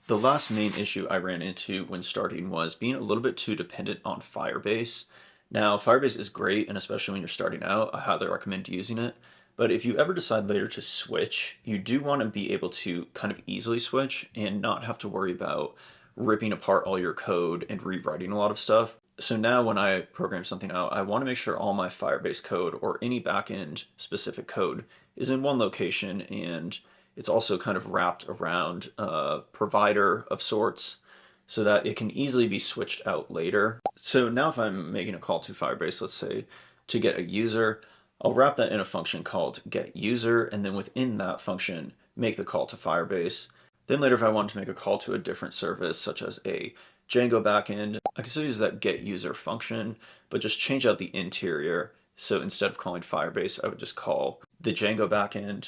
The last main issue I ran into when starting was being a little bit too dependent on Firebase. Now, Firebase is great, and especially when you're starting out, I highly recommend using it. But if you ever decide later to switch, you do want to be able to kind of easily switch and not have to worry about ripping apart all your code and rewriting a lot of stuff. So now when I program something out, I want to make sure all my Firebase code or any backend specific code is in one location, and it's also kind of wrapped around a provider of sorts so that it can easily be switched out later. So now if I'm making a call to Firebase, let's say to get a user, I'll wrap that in a function called getUser, and then within that function, make the call to Firebase. Then later, if I want to make a call to a different service, such as a Django backend, I can still use that getUser function, but just change out the interior. So instead of calling Firebase, I would just call the Django backend,